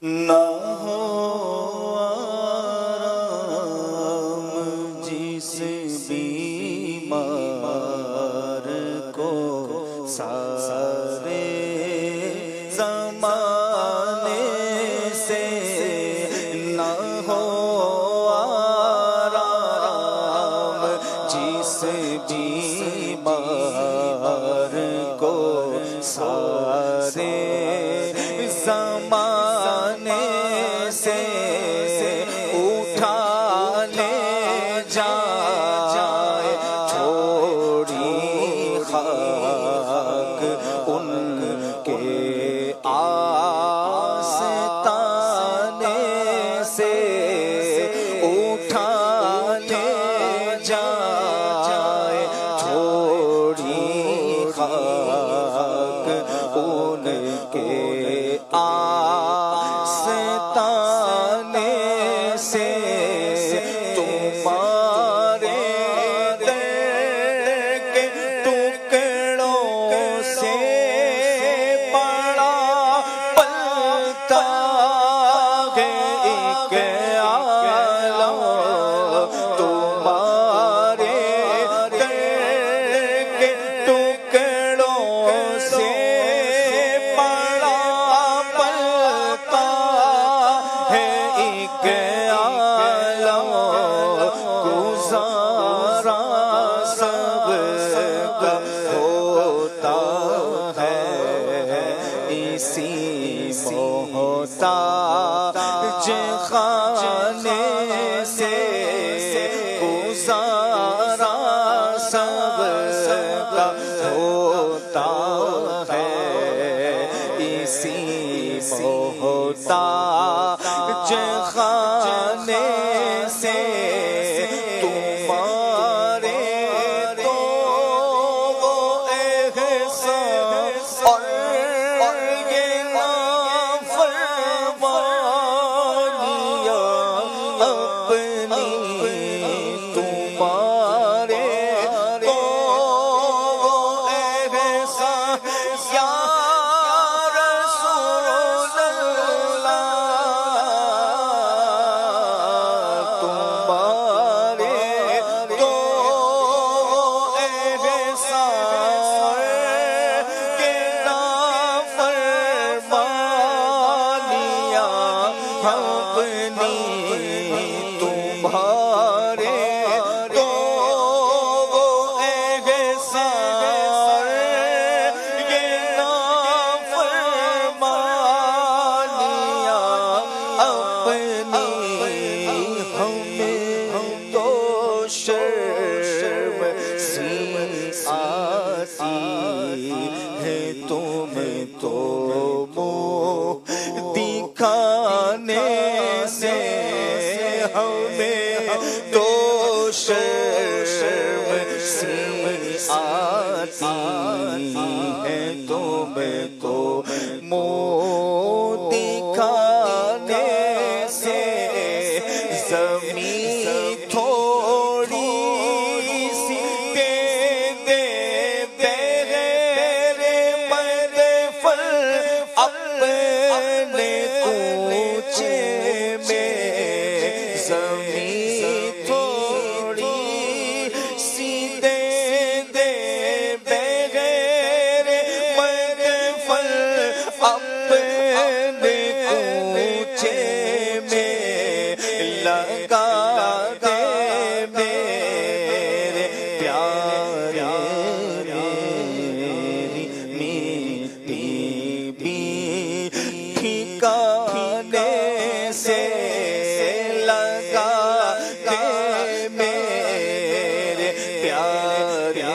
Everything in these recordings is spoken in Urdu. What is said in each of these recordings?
نہ ہو آرام جس بیمار کو سارے زمانے سے، نہ ہو آرام جس بیمار کو سارے زمانے سے اٹھا لے جائے، تھوڑی خاک ان کے آستانے سے اٹھا لے جائے، تھوڑی خاک ان کے آستانے سے، تمہارے در کے ٹکڑوں سے بڑا پلتا ہے ایک عالم، تمہارے در کے ٹکڑوں سے بڑا پلتا ہے ایک عالم، گزارا سب کا ہوتا ہے اسی محتاج خانے سے، گزارا سب کا ہوتا ہے اسی محتاج خانے سے، تمہارے تو وہ احسان اور یہ نافرمانیاں اپنی، تمہارے تو وہ احسان یا رسول اللہ، تمہارے تو احسان کے نافرمانیاں اپنی، تمہارے تو احسان یہ نافرمانیاں اپنی، ہمیں تو شرم سی آتی ہے تم تو منہ دکھانے سے، ہمیں تو شرم سی آتی ہے تم تو منہ دکھانے سے، زمین تھوڑی سی دے دے بغیر مدفن اپنے کوچے میں، زمین تھوڑی سی دے دے بغیر مدفن اپنے کوچے میں، لگا دے میرے پیارے میری بھی ٹھکانے سے، لگا دے میرے پیارے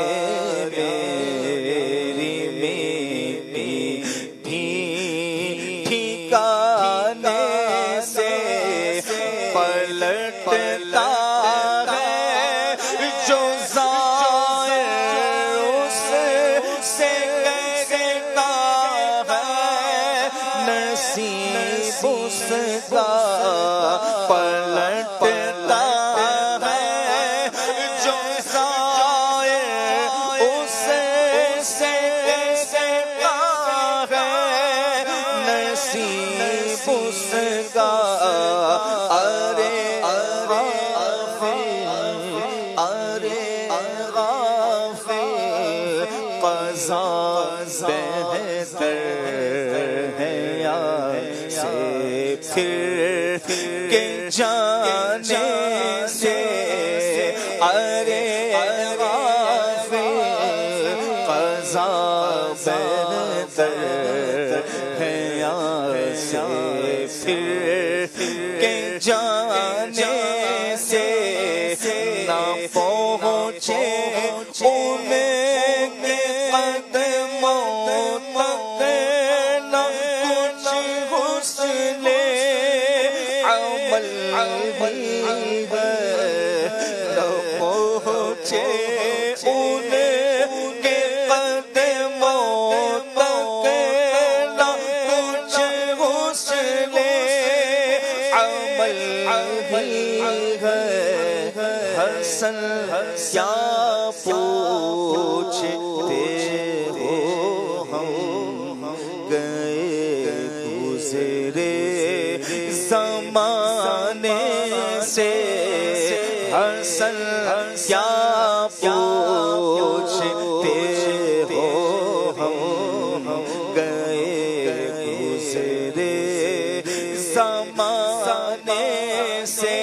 میری بھی ٹھکانے سے، پلٹتا ہے جو ظاہر اس سے کہتا ہے نصیب اس کا، پلٹتا ہے جو ظاہر اس سے کہتا ہے نصیب اس کا ارے قضا بہتر ہے یا سے پھر کے جانے سے ارے قضا بہتر ہے یا سے پھر کے جانے سے نہ پہنچے حسن کیا پوچھتے ہو ہم گئے گزرے زمانے سے حسن کیا پوچھتے ہو ہم گئے گزرے زمانے سے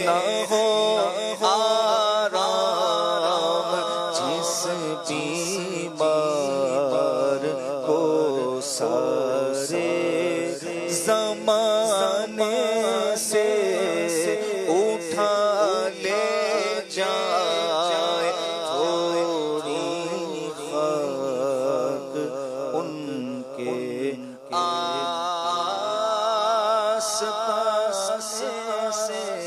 نہ ہو آرام جس بیمار کو سارے زمانے سے اٹھا لے جائے تھوڑی خاک ان کے آس پاس سے